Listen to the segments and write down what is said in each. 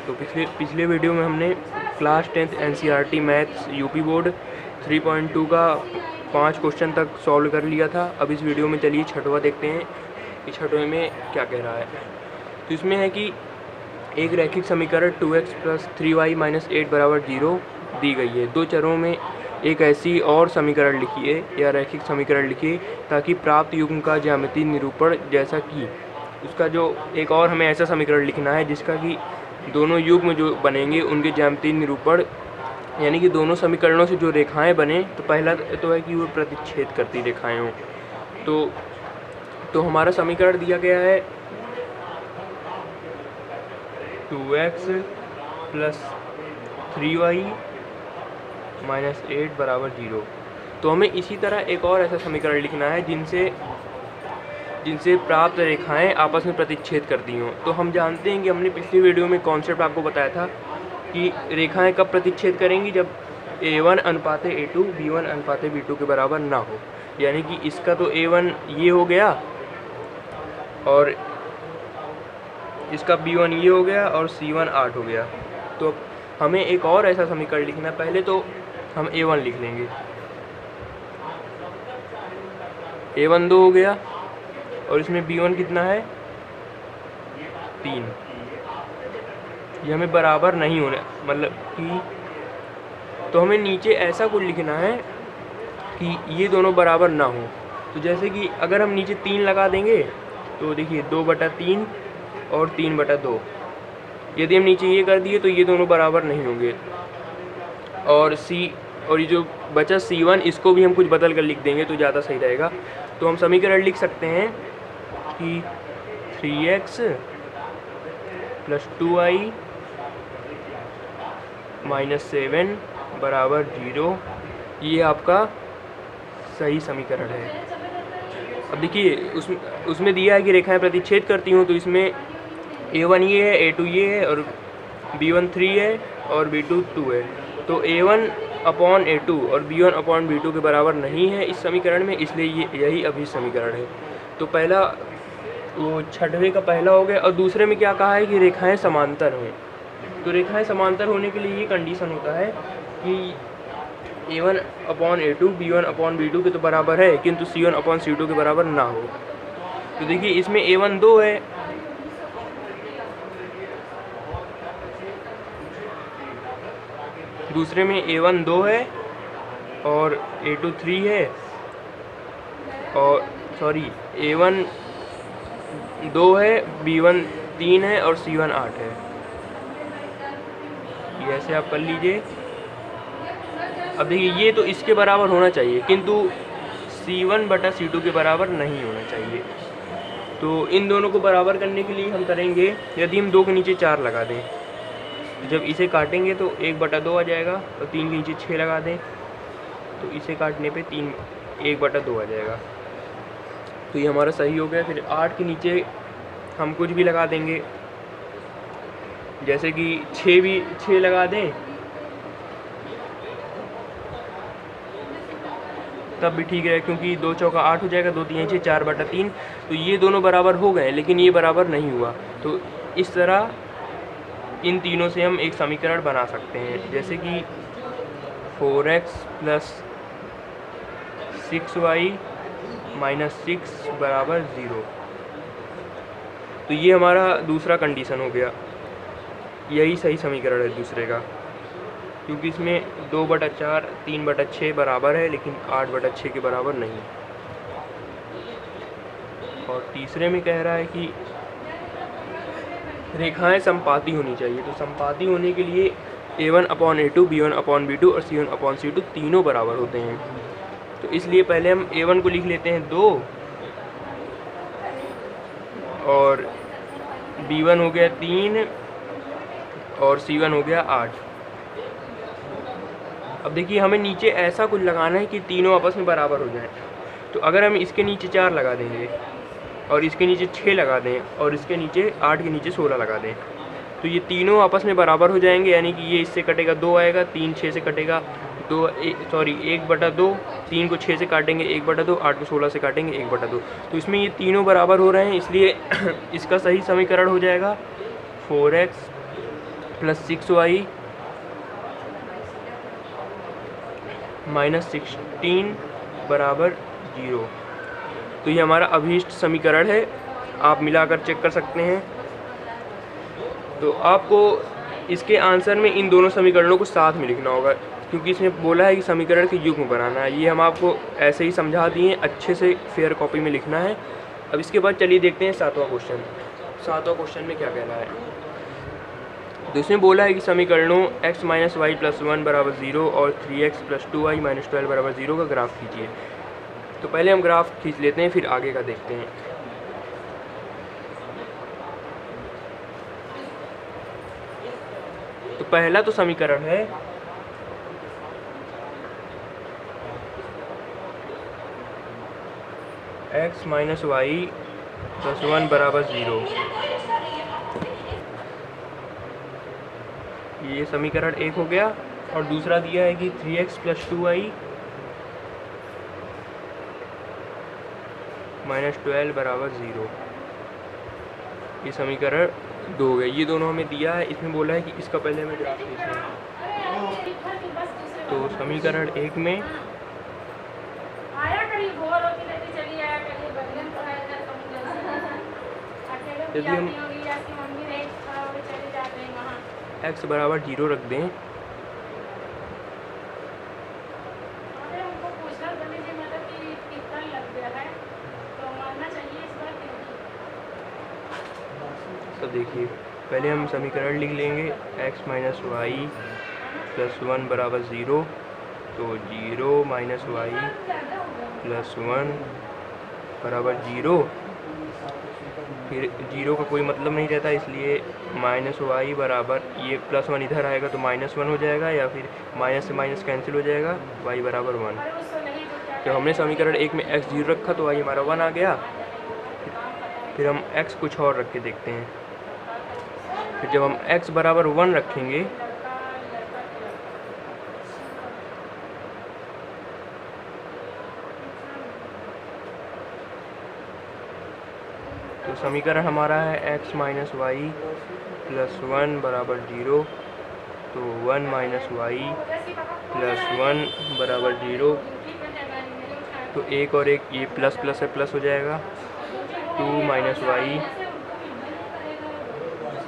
तो पिछले वीडियो में हमने class 10th NCERT maths UP board 3.2 का 5 क्वेश्चन तक सॉल्व कर लिया था। अब इस वीडियो में चलिए छठवां देखते हैं कि छठवें में क्या कह रहा है। तो इसमें है कि एक रैखिक समीकरण 2x + 3y - 8 = 0 दी गई है। दो चरों में एक ऐसी और समीकरण लिखिए या रैखिक समीकरण लिखिए ताकि प्राप्त युग्म का ज्यामितीय निरूपण जैसा कि उसका जो एक और हमें ऐसा समीकरण लिखना है जिसका कि दोनों युग्म जो बनेंगे उनके ज्यामितीय निरूपण यानी कि दोनों समीकरणों से जो रेखाएं बने, तो पहला तो है कि वो प्रतिच्छेद करती रेखाएं हों। तो हमारा समीकरण दिया गया है 2x + 3y - 8 = 0। तो हमें इसी तरह एक और ऐसा समीकरण लिखना है जिनसे प्राप्त रेखाएं आपस में प्रतिच्छेद करती हों। तो हम जानते हैं कि हमने पिछली वीडियो में कॉन्सेप्ट आपको बताया था कि रेखाएं कब प्रतिच्छेद करेंगी, जब a1 अनुपात a2 b1 अनुपात b2 के बराबर ना हो। यानी कि इसका तो a1 ये हो गया और इसका b1 ये हो गया और c1 8 हो गया। तो हमें एक और ऐसा समीकरण लिखना है। पहले तो हम a1 लिख लेंगे। a1 2 हो गया और इसमें b1 कितना है 3। ये हमें बराबर नहीं होना, मतलब कि तो हमें नीचे ऐसा कुछ लिखना है कि ये दोनों बराबर ना हो। तो जैसे कि अगर हम नीचे 3 लगा देंगे तो देखिए 2/3 और 3/2। यदि हम नीचे ये कर दिए तो ये दोनों बराबर नहीं होंगे। और ये जो बचा c1 इसको भी हम कुछ बदल कर लिख देंगे तो ज़्यादा सही रहेगा। तो हम समीकरण लिख सकते हैं कि 3x + 2y - 7 = 0, ये आपका सही समीकरण है। अब देखिए उसमें दिया है कि रेखाएं प्रतिच्छेद करती हूँ, तो इसमें a1 ये है, a2 ये है और b1 3 है और b2 2 है। तो a1/a2 और b1/b2 के बराबर नहीं है इस समीकरण में, इसलिए यही अभिष्ट समीकरण है। तो पहला वो छठवें का पहला हो गया। और दूसरे में क्या कहा है कि रेखाएं समांतर हों। तो रेखाएं समांतर होने के लिए ये कंडीशन होता है कि a1/a2 b1/b2 के तो बराबर है, किंतु c1/c2 के बराबर ना हो। तो देखिए इसमें a1 2 है, दूसरे में a1 2 है और a2 3 है, और a1 2 है, b1 3 है और c1 8 है। ये ऐसे आप कर लीजिए। अब देखिए ये तो इसके बराबर होना चाहिए, किंतु c1/c2 के बराबर नहीं होना चाहिए। तो इन दोनों को बराबर करने के लिए हम करेंगे, यदि हम 2 के नीचे 4 लगा दें, तो जब इसे काटेंगे तो 1/2 आ जाएगा, और 3 के नीचे 6 लगा दें तो इसे काटने पे 1/2 आ जाएगा। तो ये हमारा सही हो गया। फिर 8 के नीचे हम कुछ भी लगा देंगे, जैसे कि 6 लगा दें तब भी ठीक है, क्योंकि 2 चौका 8 हो जाएगा, 2 3 6 4/3। तो ये दोनों बराबर हो गए, लेकिन ये बराबर नहीं हुआ। तो इस तरह इन तीनों से हम एक समीकरण बना सकते हैं, जैसे कि 4x + 6y - 6 = 0। तो ये हमारा दूसरा कंडीशन हो गया। यही सही समीकरण है दूसरे का, क्योंकि इसमें 2/4 3/6 बराबर है, लेकिन 8/6 के बराबर नहीं। और तीसरे में कह रहा है कि रेखाएं समपाती होनी चाहिए। तो समपाती होने के लिए a1/a2 b1/b2 और c1/c2 तीनों बराबर होते हैं। तो इसलिए पहले हम a1 को लिख लेते हैं 2 और b1 हो गया 3 और c1 हो गया 8। अब देखिए हमें नीचे ऐसा कुछ लगाना है कि तीनों आपस में बराबर हो जाएं। तो अगर हम इसके नीचे 4 लगा देंगे और इसके नीचे 6 लगा दें और इसके नीचे 8 के नीचे 16 लगा दें, तो ये तीनों आपस में बराबर हो जाएंगे। यानी कि ये इससे कटेगा 2 आएगा, 3 6 से कटेगा 1/2, 3 को 6 से काटेंगे 1/2, 8 को 16 से काटेंगे 1/2। तो इसमें ये तीनों बराबर हो रहे हैं, इसलिए इसका सही समीकरण हो जाएगा 4x प्लस 6y माइनस 16 बराबर 0। तो ये हमारा अभीष्ट समीकरण है, आप मिलाकर चेक कर सकते हैं। तो आपको इसके आंसर में इन दोनों समीकरणों को साथ में लिखना होगा, क्योंकि इसमें बोला है कि समीकरण के युग्म बनाना है। ये हम आपको ऐसे ही समझा दिए, अच्छे से फेयर कॉपी में लिखना है। अब इसके बाद चलिए देखते हैं 7वां क्वेश्चन। 7वां क्वेश्चन में क्या कह रहा है। तो इसमें बोला है कि समीकरणों x माइनस वाई प्लस 1 बराबर 0 और 3x प्लस 2y माइनस 12 बराबर 0 का ग्राफ खींचिए। तो पहले हम ग्राफ खींच लेते हैं, फिर आगे का देखते हैं। तो पहला तो समीकरण है x माइनस वाई प्लस 1 बराबर 0। ये समीकरण 1 हो गया। और दूसरा दिया है कि 3x प्लस 2y माइनस 12 बराबर 0। ये समीकरण 2 हो गया। ये दोनों हमें दिया है। इसमें बोला है कि इसका पहले हमें ग्राफ खींचना है। तो समीकरण 1 में यदि हम x बराबर 0 रख दें, तो देखिए पहले हम समीकरण लिख लेंगे x माइनस वाई प्लस 1 बराबर 0। तो 0 माइनस वाई प्लस 1 बराबर 0। फिर 0 का कोई मतलब नहीं रहता, इसलिए माइनस वाई बराबर, ये प्लस 1 इधर आएगा तो माइनस 1 हो जाएगा, या फिर माइनस से माइनस कैंसिल हो जाएगा, y बराबर 1। जब हमने समीकरण 1 में x 0 रखा तो y हमारा 1 आ गया। फिर हम x कुछ और रख के देखते हैं। फिर जब हम x बराबर 1 रखेंगे तो समीकरण हमारा है x माइनस वाई प्लस 1 बराबर 0। तो 1 माइनस वाई प्लस 1 बराबर 0। तो एक और एक ये प्लस प्लस है, प्लस हो जाएगा। 2 माइनस वाई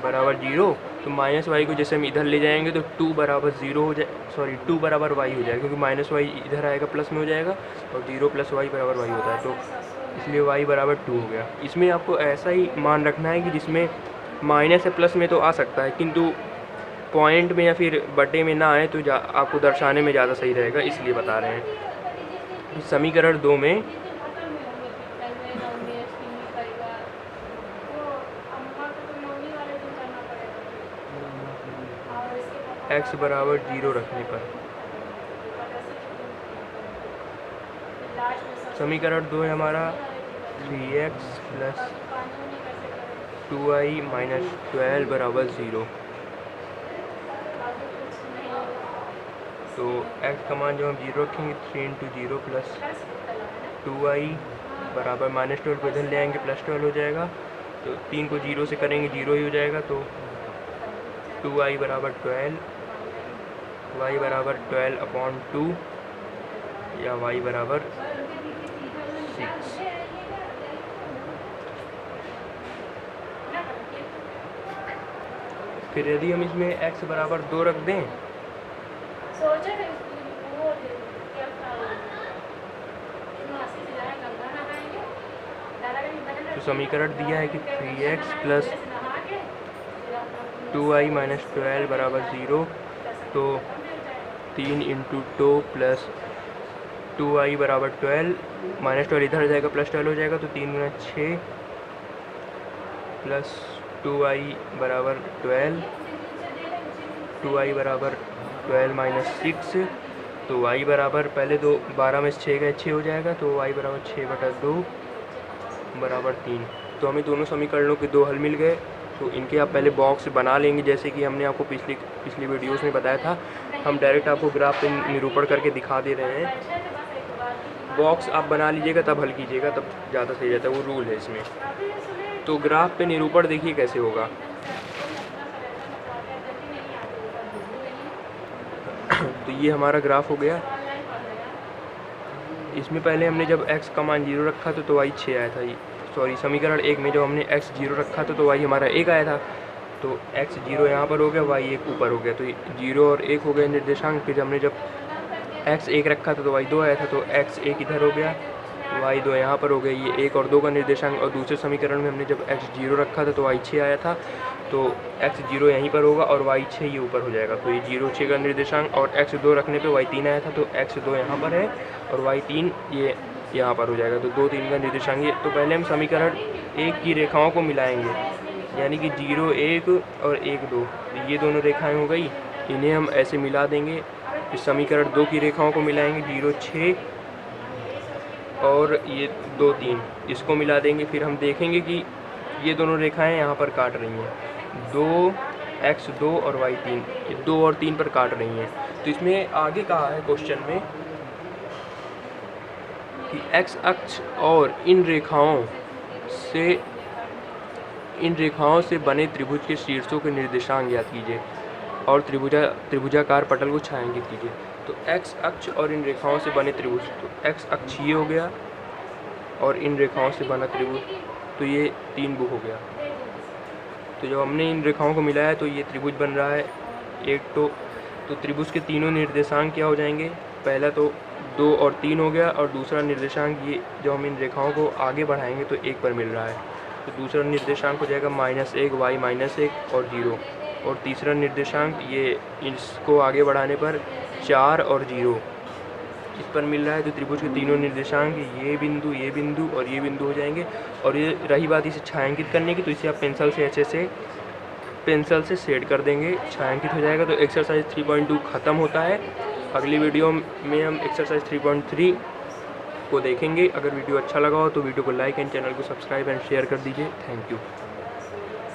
बराबर 0। तो माइनस वाई को जैसे हम इधर ले जाएंगे तो 2 बराबर 0 हो जाए, सॉरी 2 बराबर वाई हो जाएगा, क्योंकि माइनस वाई इधर आएगा प्लस में हो जाएगा, और 0 प्लस वाई बराबर वाई होता है, तो इसलिए y बराबर 2 हो गया। इसमें आपको ऐसा ही मान रखना है कि जिसमें माइनस या प्लस में तो आ सकता है, किंतु पॉइंट में या फिर बटे में ना आए तो आपको दर्शाने में ज़्यादा सही रहेगा, इसलिए बता रहे हैं। समीकरण 2 में x बराबर 0 रखने पर समीकरण 2 है हमारा 3x प्लस 2y माइनस 12 बराबर 0। तो x का मान जब हम 0 रखेंगे 3 इंटू 0 प्लस 2y बराबर माइनस 12 को इधर ले आएंगे, प्लस 12 हो जाएगा। तो 3 को 0 से करेंगे 0 ही हो जाएगा। तो 2y बराबर 12, y बराबर 12 अपॉन 2, या y बराबर 6। फिर यदि हम इसमें x बराबर 2 रख दें तो समीकरण दिया है कि 3x प्लस 2y माइनस 12 बराबर 0। तो 3 इंटू 2 प्लस 2y बराबर 12, माइनस 12 इधर जाएगा, प्लस 12 हो जाएगा। तो 3 गुना 6 प्लस 2y बराबर 12, 2y बराबर 12 माइनस 6। तो y बराबर पहले दो 12 में 6 गए 6 हो जाएगा। तो y बराबर 6/2 बराबर 3। तो हमें दोनों समीकरणों के 2 हल मिल गए। तो इनके आप पहले बॉक्स बना लेंगे, जैसे कि हमने आपको पिछली वीडियोस में बताया था। हम डायरेक्ट आपको ग्राफ पे निरूपण करके दिखा दे रहे हैं। बॉक्स आप बना लीजिएगा तब हल कीजिएगा, तब ज़्यादा सही रहता है, वो रूल है इसमें। तो ग्राफ पे निरूपण देखिए कैसे होगा। तो ये हमारा ग्राफ हो गया। इसमें पहले हमने जब x का मान 0 रखा था तो y 6 आया था। सॉरी, समीकरण 1 में जब हमने x 0 रखा था तो y हमारा 1 आया था। तो x 0 यहाँ पर हो गया, y 1 ऊपर हो गया, तो 0 और 1 हो गए निर्देशांक। फिर हमने जब x 1 रखा था तो y 2 आया था, तो x 1 इधर हो गया, y 2 यहाँ पर हो गया, ये 1 और 2 का निर्देशांक। और दूसरे समीकरण में हमने जब x 0 रखा था तो y 6 आया था, तो x 0 यहीं पर होगा और y 6 ये ऊपर हो जाएगा। तो ये 0 6 का निर्देशांक, और x 2 रखने पे y 3 आया था, तो x 2 यहाँ पर है और y 3 ये यहाँ पर हो जाएगा। तो 2 3 का निर्देशांक ये। तो पहले हम समीकरण 1 की रेखाओं को मिलाएंगे, यानी कि 0 1 और 1 2, तो ये दोनों रेखाएं हो गई, इन्हें हम ऐसे मिला देंगे। फिर समीकरण 2 की रेखाओं को मिलाएंगे, 0 6 और ये 2 3, इसको मिला देंगे। फिर हम देखेंगे कि ये दोनों रेखाएं यहाँ पर काट रही हैं, 2 x 2 और y 3, ये 2 और 3 पर काट रही हैं। तो इसमें आगे कहा है क्वेश्चन में कि x अक्ष और इन रेखाओं से बने त्रिभुज के शीर्षों के निर्देशांक ज्ञात कीजिए और त्रिभुजाकार पटल को छायांकित कीजिए। तो x अक्ष और इन रेखाओं से बने त्रिभुज, तो x अक्ष ये हो गया और इन रेखाओं से बना त्रिभुज, तो ये 3 भुज हो गया। तो जब हमने इन रेखाओं को मिलाया तो ये त्रिभुज बन रहा है एक। तो त्रिभुज के तीनों निर्देशांक क्या हो जाएंगे, पहला तो 2 और 3 हो गया, और दूसरा निर्देशांक ये जब हम इन रेखाओं को आगे बढ़ाएंगे तो 1 पर मिल रहा है, तो दूसरा निर्देशांक हो जाएगा -1 y -1 और 0। और तीसरा निर्देशांक ये इसको आगे बढ़ाने पर 4 और 0 इस पर मिल रहा है। तो त्रिभुज के तीनों निर्देशांक ये बिंदु और ये बिंदु हो जाएंगे। और ये रही बात इसे छायांकित करने की, तो इसे आप पेंसिल से शेड कर देंगे, छायांकित हो जाएगा। तो एक्सरसाइज 3.2 ख़त्म होता है। अगली वीडियो में हम एक्सरसाइज 3.3 को देखेंगे। अगर वीडियो अच्छा लगा हो तो वीडियो को लाइक एंड चैनल को सब्सक्राइब एंड शेयर कर दीजिए। Thank you.